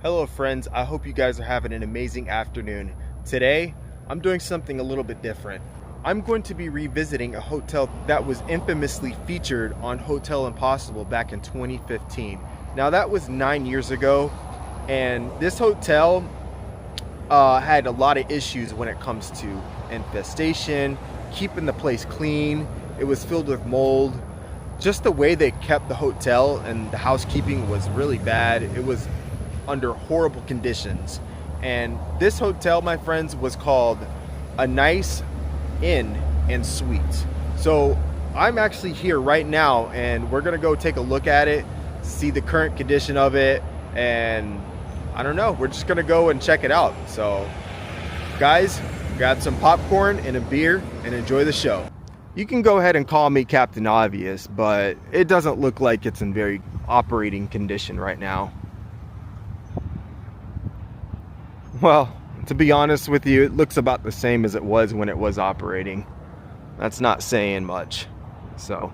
Hello friends, I hope you guys are having an amazing afternoon. Today, I'm doing something a little bit different. I'm going to be revisiting a hotel that was infamously featured on Hotel Impossible back in 2015. Now that was 9 years ago, and this hotel had a lot of issues when it comes to infestation, keeping the place clean. It was filled with mold. Just the way they kept the hotel and the housekeeping was really bad. It was under horrible conditions. And this hotel, my friends, was called A Nice Inn and Suites. So I'm actually here right now and we're gonna go take a look at it, see the current condition of it, and I don't know, we're just gonna go and check it out. So guys, grab some popcorn and a beer and enjoy the show. You can go ahead and call me Captain Obvious, but it doesn't look like it's in very operating condition right now. Well, to be honest with you, it looks about the same as it was when it was operating. That's not saying much. So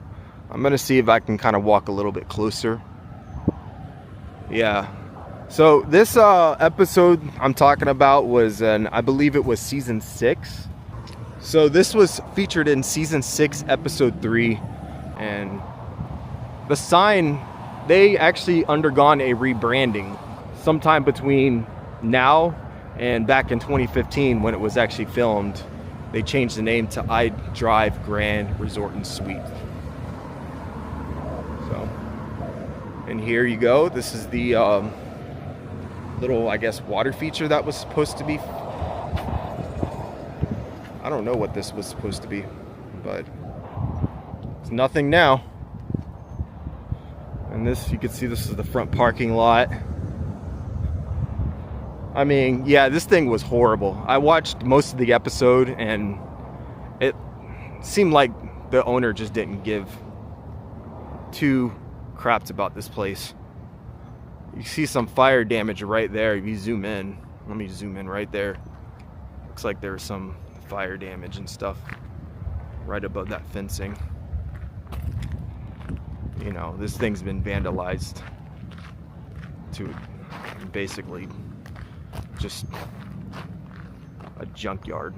I'm gonna see if I can kind of walk a little bit closer. Yeah. So this episode I'm talking about was I believe it was season 6. So this was featured in season 6, episode 3, and the sign, they actually undergone a rebranding sometime between now and back in 2015 when it was actually filmed. They changed the name to I Drive Grand Resort and Suite. So, and here you go. This is the little, I guess, water feature that was supposed to be. I don't know what this was supposed to be, but it's nothing now. And this, you can see this is the front parking lot. I mean, yeah, this thing was horrible. I watched most of the episode and it seemed like the owner just didn't give two craps about this place. You see some fire damage right there. If you zoom in, let me zoom in right there. Looks like there's some fire damage and stuff right above that fencing. You know, this thing's been vandalized to basically just a junkyard.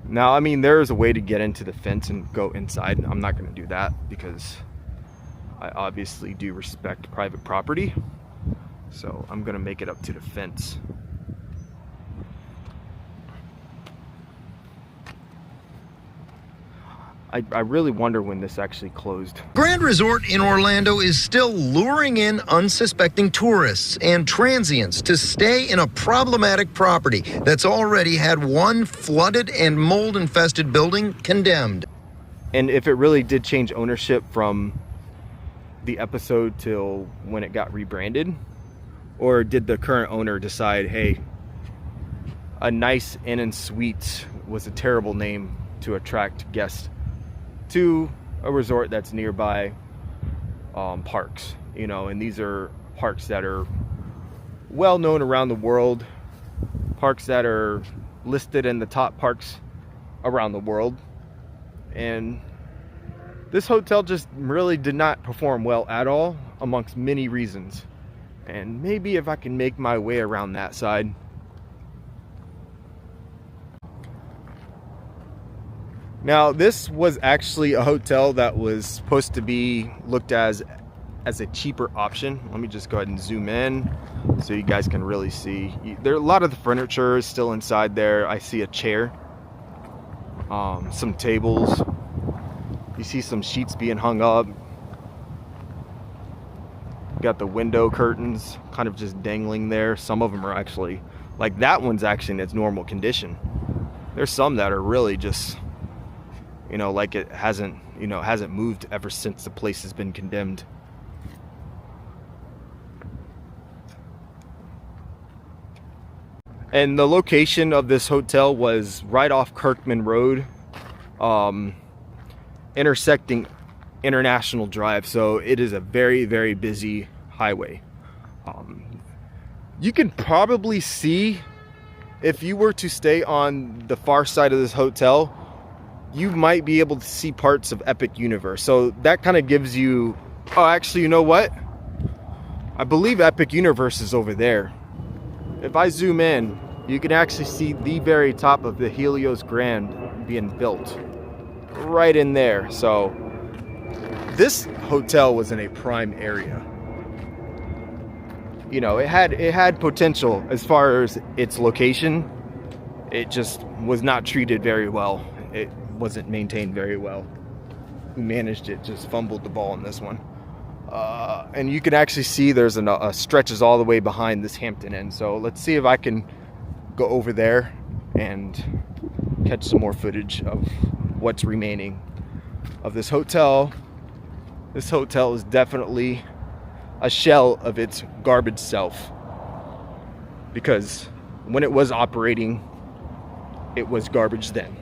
Now, I mean, there is a way to get into the fence and go inside. I'm not going to do that because I obviously do respect private property. So I'm going to make it up to the fence. I really wonder when this actually closed. Grand Resort in Orlando is still luring in unsuspecting tourists and transients to stay in a problematic property that's already had one flooded and mold-infested building condemned. And if it really did change ownership from the episode till when it got rebranded, or did the current owner decide, hey, A Nice Inn and Suites was a terrible name to attract guests to a resort that's nearby parks, you know, and these are parks that are well known around the world, parks that are listed in the top parks around the world. And this hotel just really did not perform well at all, amongst many reasons. And maybe if I can make my way around that side. Now, this was actually a hotel that was supposed to be looked as a cheaper option. Let me just go ahead and zoom in so you guys can really see. There, a lot of the furniture is still inside there. I see a chair, some tables. You see some sheets being hung up. Got the window curtains kind of just dangling there. Some of them are actually, like that one's actually in its normal condition. There's some that are really just, you know, like it hasn't moved ever since the place has been condemned. And the location of this hotel was right off Kirkman Road, intersecting International Drive. So it is a very, very busy highway. You can probably see, if you were to stay on the far side of this hotel, you might be able to see parts of Epic Universe. So that kind of gives you, oh, actually, you know what? I believe Epic Universe is over there. If I zoom in, you can actually see the very top of the Helios Grand being built right in there. So this hotel was in a prime area. You know, it had potential as far as its location. It just was not treated very well. It wasn't maintained very well. Who managed it just fumbled the ball in this one. And you can actually see there's a stretches all the way behind this Hampton Inn. So let's see if I can go over there and catch some more footage of what's remaining of this hotel. This hotel is definitely a shell of its garbage self, because when it was operating, it was garbage then.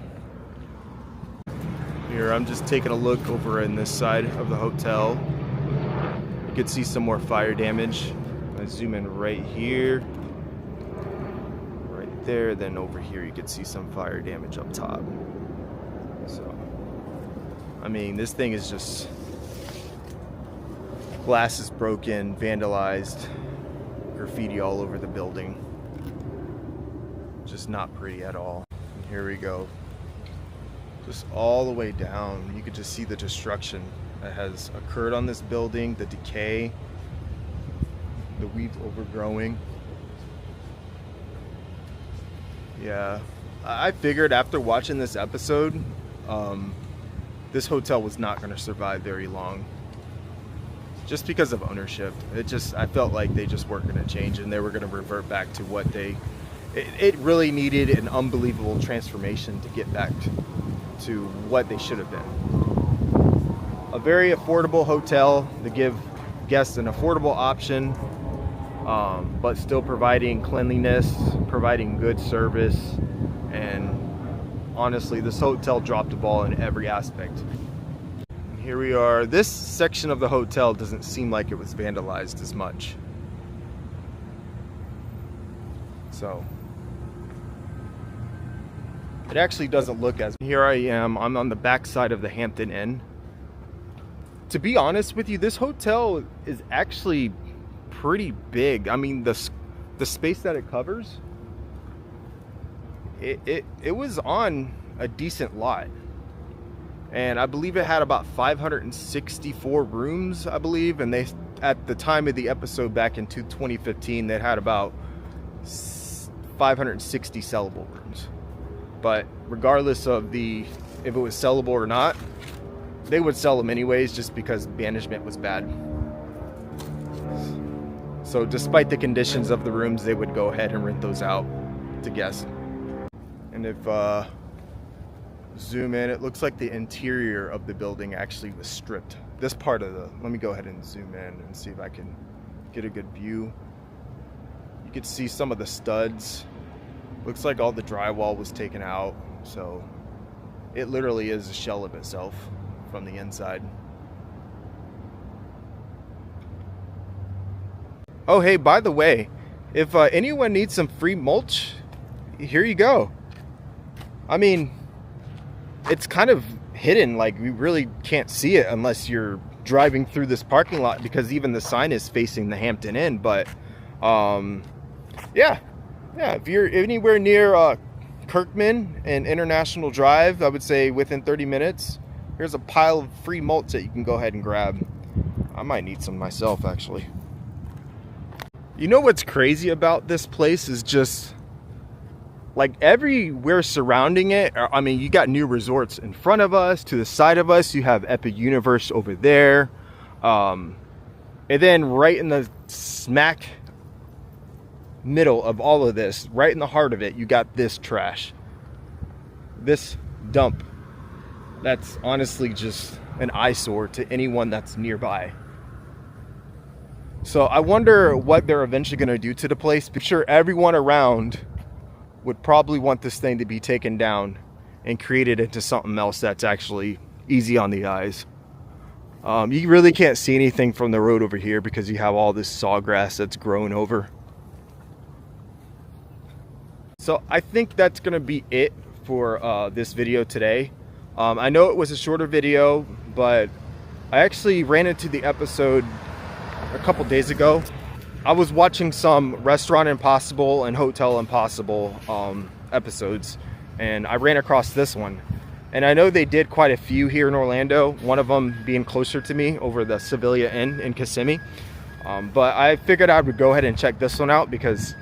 Here, I'm just taking a look over in this side of the hotel. You can see some more fire damage. I zoom in right here, right there, then over here you can see some fire damage up top. So, I mean, this thing is just, glass is broken, vandalized, graffiti all over the building. Just not pretty at all. And here we go. Just all the way down, you can just see the destruction that has occurred on this building, the decay, the weeds overgrowing. Yeah, I figured after watching this episode, this hotel was not going to survive very long. Just because of ownership. I felt like they just weren't going to change and they were going to revert back to what it really needed an unbelievable transformation to get back to what they should have been. A very affordable hotel to give guests an affordable option, but still providing cleanliness, providing good service, and honestly, this hotel dropped the ball in every aspect. Here we are. This section of the hotel doesn't seem like it was vandalized as much. So it actually doesn't look as. Here I am. I'm on the back side of the Hampton Inn. To be honest with you, this hotel is actually pretty big. I mean, the space that it covers, it was on a decent lot. And I believe it had about 564 rooms, I believe. And they, at the time of the episode back in 2015, they had about 560 sellable rooms. But regardless of if it was sellable or not, they would sell them anyways just because management was bad. So despite the conditions of the rooms, they would go ahead and rent those out to guests. And if zoom in, it looks like the interior of the building actually was stripped. This part of let me go ahead and zoom in and see if I can get a good view. You can see some of the studs. Looks like all the drywall was taken out. So it literally is a shell of itself from the inside. Oh, hey, by the way, if anyone needs some free mulch, here you go. I mean, it's kind of hidden, like we really can't see it unless you're driving through this parking lot, because even the sign is facing the Hampton Inn. But yeah, if you're anywhere near Kirkman and International Drive, I would say within 30 minutes, here's a pile of free mulch that you can go ahead and grab. I might need some myself, actually. You know what's crazy about this place is just like everywhere surrounding it. I mean, you got new resorts in front of us, to the side of us, you have Epic Universe over there. And then right in the smack middle of all of this, right in the heart of it, you got this trash. This dump. That's honestly just an eyesore to anyone that's nearby. So I wonder what they're eventually going to do to the place. I'm sure everyone around would probably want this thing to be taken down and created into something else that's actually easy on the eyes. You really can't see anything from the road over here because you have all this sawgrass that's grown over. So I think that's going to be it for this video today. I know it was a shorter video, but I actually ran into the episode a couple days ago I was watching some Restaurant Impossible and Hotel Impossible episodes, and I ran across this one. And I know they did quite a few here in Orlando, one of them being closer to me over the Sevilla Inn in Kissimmee. But I figured I would go ahead and check this one out because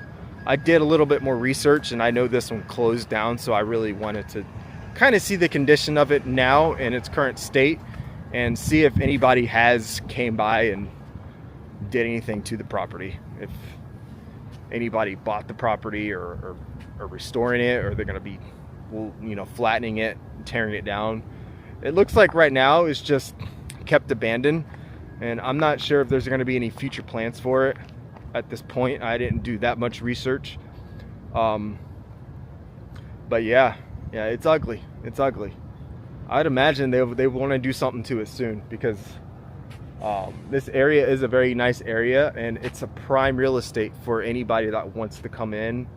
I did a little bit more research, and I know this one closed down, so I really wanted to kind of see the condition of it now in its current state and see if anybody has came by and did anything to the property. If anybody bought the property or restoring it, or they're going to be, you know, flattening it, tearing it down. It looks like right now it's just kept abandoned, and I'm not sure if there's going to be any future plans for it at this point. I didn't do that much research, but yeah, it's ugly. It's ugly. I'd imagine they want to do something to it soon, because this area is a very nice area, and it's a prime real estate for anybody that wants to come in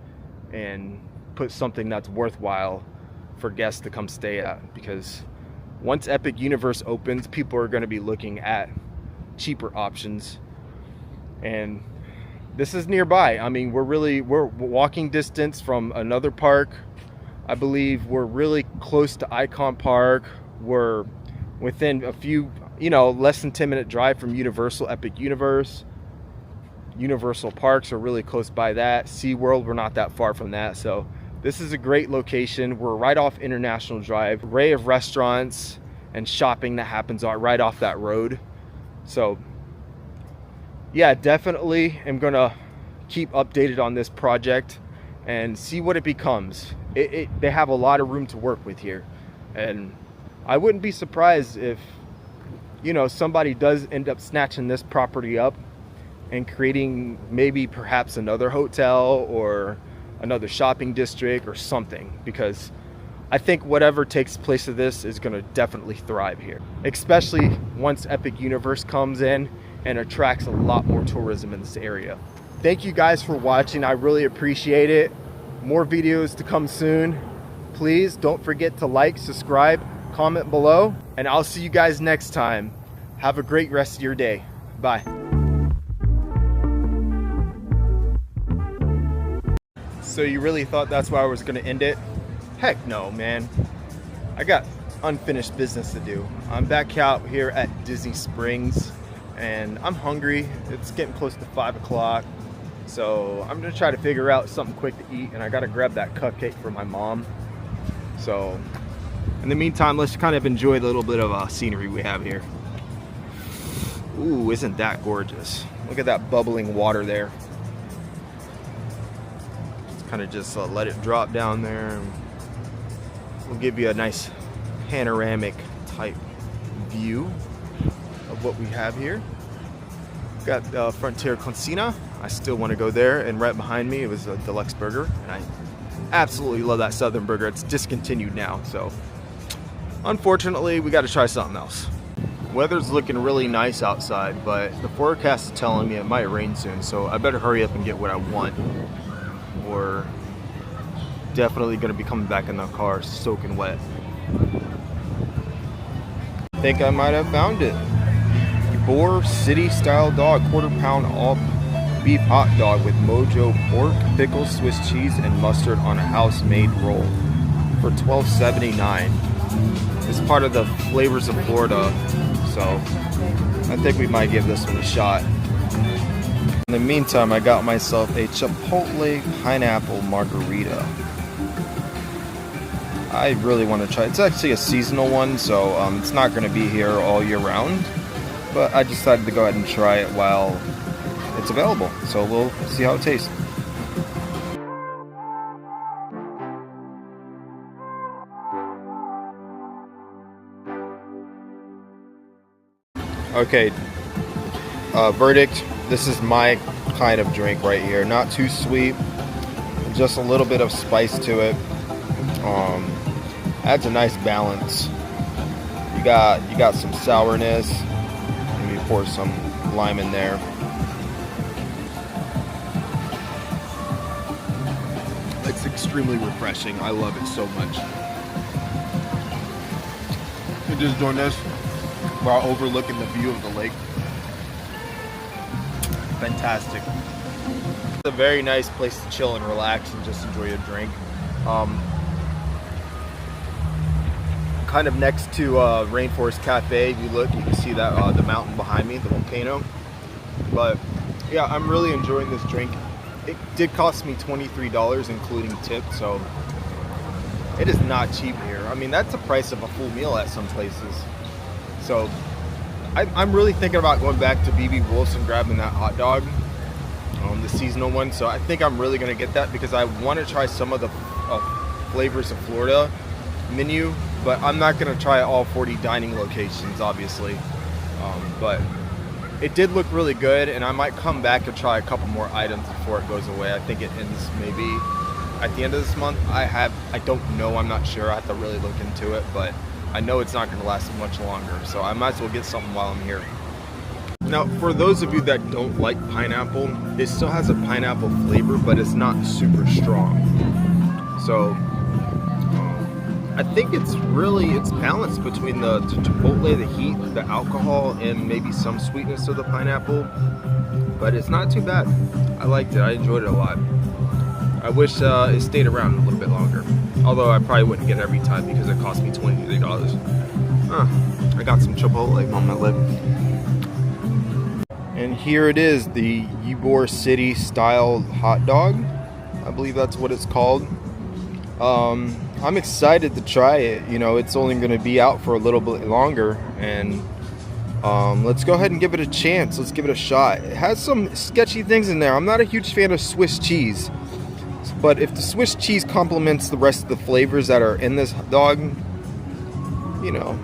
and put something that's worthwhile for guests to come stay at. Because once Epic Universe opens, people are going to be looking at cheaper options, and this is nearby. I mean, we're walking distance from another park. I believe we're really close to Icon Park. We're within a few, you know, less than 10-minute drive from Universal, Epic Universe. Universal Parks are really close by that. SeaWorld, we're not that far from that. So this is a great location. We're right off International Drive. Array of restaurants and shopping that happens right off that road. So yeah, definitely am gonna keep updated on this project and see what it becomes. They have a lot of room to work with here, and I wouldn't be surprised if, you know, somebody does end up snatching this property up and creating maybe perhaps another hotel or another shopping district or something, because I think whatever takes place of this is going to definitely thrive here, especially once Epic Universe comes in and attracts a lot more tourism in this area. Thank you guys for watching. I really appreciate it. More videos to come soon. Please don't forget to like, subscribe, comment below, and I'll see you guys next time. Have a great rest of your day. Bye. So you really thought that's where I was gonna end it? Heck no, man. I got unfinished business to do. I'm back out here at Disney Springs, and I'm hungry. It's getting close to 5 o'clock. So I'm gonna try to figure out something quick to eat, and I gotta grab that cupcake for my mom. So in the meantime, let's kind of enjoy the little bit of scenery we have here. Ooh, isn't that gorgeous? Look at that bubbling water there. Kind of just let it drop down there, and we'll give you a nice panoramic type view of what we have here. Got Frontier Cocina. I still want to go there, and right behind me it was a deluxe burger, and I absolutely love that Southern burger. It's discontinued now, so unfortunately we got to try something else. Weather's looking really nice outside, but the forecast is telling me it might rain soon, so I better hurry up and get what I want, or definitely going to be coming back in the car soaking wet. I think I might have found it. Boar City Style Dog, quarter-pound all beef hot dog with mojo pork, pickles, Swiss cheese, and mustard on a house-made roll for $12.79. It's part of the Flavors of Florida, so I think we might give this one a shot. In the meantime, I got myself a Chipotle pineapple margarita. I really want to try it. It's actually a seasonal one, so it's not going to be here all year round, but I decided to go ahead and try it while it's available, so we'll see how it tastes. Okay, verdict. This is my kind of drink right here. Not too sweet, just a little bit of spice to it. Adds a nice balance. You got some sourness. Let me pour some lime in there. It's extremely refreshing. I love it so much. I'm just doing this while overlooking the view of the lake. fantastic. It's a very nice place to chill and relax and just enjoy a drink. Kind of next to Rainforest Cafe. If you look, you can see that the mountain behind me, the volcano. But yeah, I'm really enjoying this drink. It did cost me $23, including tip, so it is not cheap here. I mean, that's the price of a full meal at some places. So I'm really thinking about going back to BB Wolf's and grabbing that hot dog, the seasonal one. So I think I'm really going to get that because I want to try some of the Flavors of Florida menu, but I'm not going to try all 40 dining locations, obviously. But it did look really good, and I might come back and try a couple more items before it goes away. I think it ends maybe at the end of this month. I don't know, I'm not sure. I have to really look into it, but I know it's not going to last much longer, so I might as well get something while I'm here. Now, for those of you that don't like pineapple, it still has a pineapple flavor, but it's not super strong. So I think it's balanced between the chipotle, the heat, the alcohol, and maybe some sweetness of the pineapple, but it's not too bad. I liked it. I enjoyed it a lot. I wish it stayed around a little bit longer, although I probably wouldn't get it every time because it cost me $23. I got some chipotle on my lip. And here it is, the Ybor City style hot dog. I believe that's what it's called. I'm excited to try it. You know, it's only going to be out for a little bit longer, and let's go ahead and give it a chance. Let's give it a shot. It has some sketchy things in there. I'm not a huge fan of Swiss cheese, but if the Swiss cheese complements the rest of the flavors that are in this dog, you know,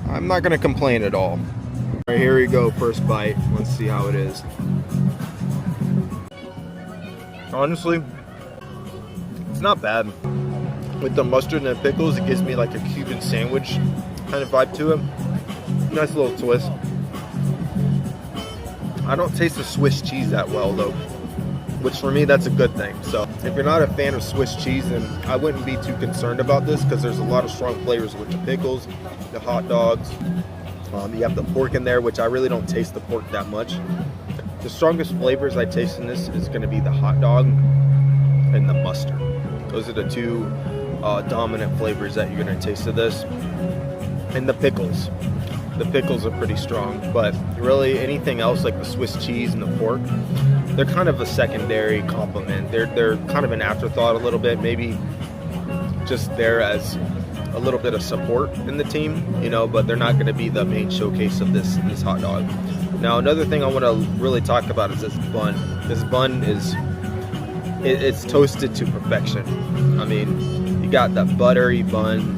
I'm not going to complain at all. All right, here we go, first bite. Let's see how it is. Honestly, it's not bad. With the mustard and the pickles, it gives me like a Cuban sandwich kind of vibe to it. Nice little twist. I don't taste the Swiss cheese that well though, which for me, that's a good thing. So if you're not a fan of Swiss cheese, then I wouldn't be too concerned about this because there's a lot of strong flavors with the pickles, the hot dogs. You have the pork in there, which I really don't taste the pork that much. The strongest flavors I taste in this is going to be the hot dog and the mustard. Those are the two dominant flavors that you're going to taste of this. And the pickles. The pickles are pretty strong, but really anything else like the Swiss cheese and the pork, they're kind of a secondary complement. They're kind of an afterthought a little bit, maybe just there as a little bit of support in the team, you know, but they're not going to be the main showcase of this hot dog. Now, another thing I want to really talk about is this bun. This bun is, it's toasted to perfection. I mean, you got that buttery bun,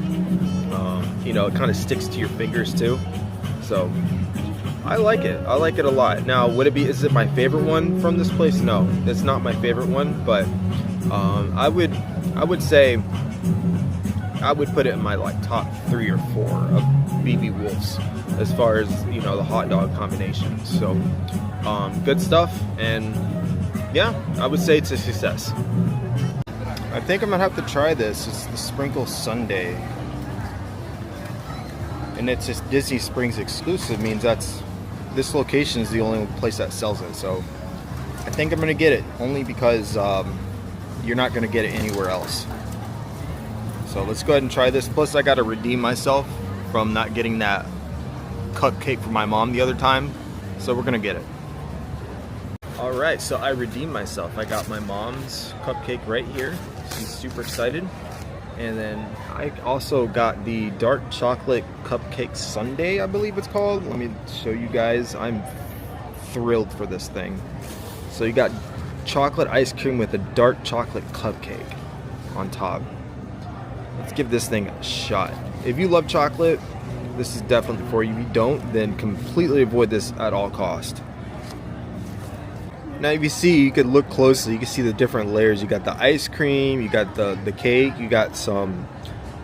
you know, it kind of sticks to your fingers too. So I like it. I like it a lot. Now, is it my favorite one from this place? No, it's not my favorite one, but I would say I would put it in my like top 3 or 4 of BB Wolf's as far as, you know, the hot dog combination. So good stuff, and yeah, I would say it's a success. I think I'm gonna have to try this. It's the Sprinkle Sundae, and it's just Disney Springs exclusive. Means this location is the only place that sells it. So I think I'm gonna get it only because you're not gonna get it anywhere else. So let's go ahead and try this. Plus, I got to redeem myself from not getting that cupcake for my mom the other time. So we're gonna get it. All right, so I redeemed myself. I got my mom's cupcake right here. She's super excited. And then I also got the dark chocolate cupcake sundae, I believe it's called. Let me show you guys. I'm thrilled for this thing. So you got chocolate ice cream with a dark chocolate cupcake on top. Let's give this thing a shot. If you love chocolate, this is definitely for you. If you don't, then completely avoid this at all cost. Now if you see, you could look closely, you can see the different layers. You got the ice cream, you got the cake, you got some,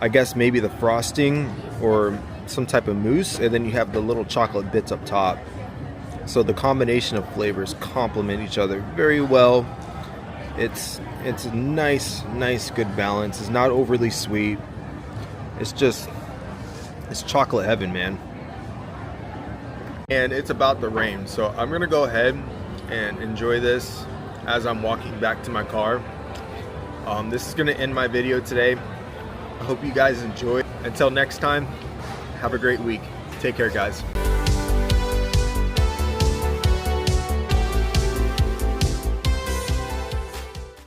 I guess maybe the frosting or some type of mousse, and then you have the little chocolate bits up top. So the combination of flavors complement each other very well. It's a nice good balance. It's not overly sweet. It's chocolate heaven, man. And it's about to rain, so I'm gonna go ahead and enjoy this as I'm walking back to my car. This is gonna end my video today. I hope you guys enjoy. Until next time, have a great week. Take care, guys.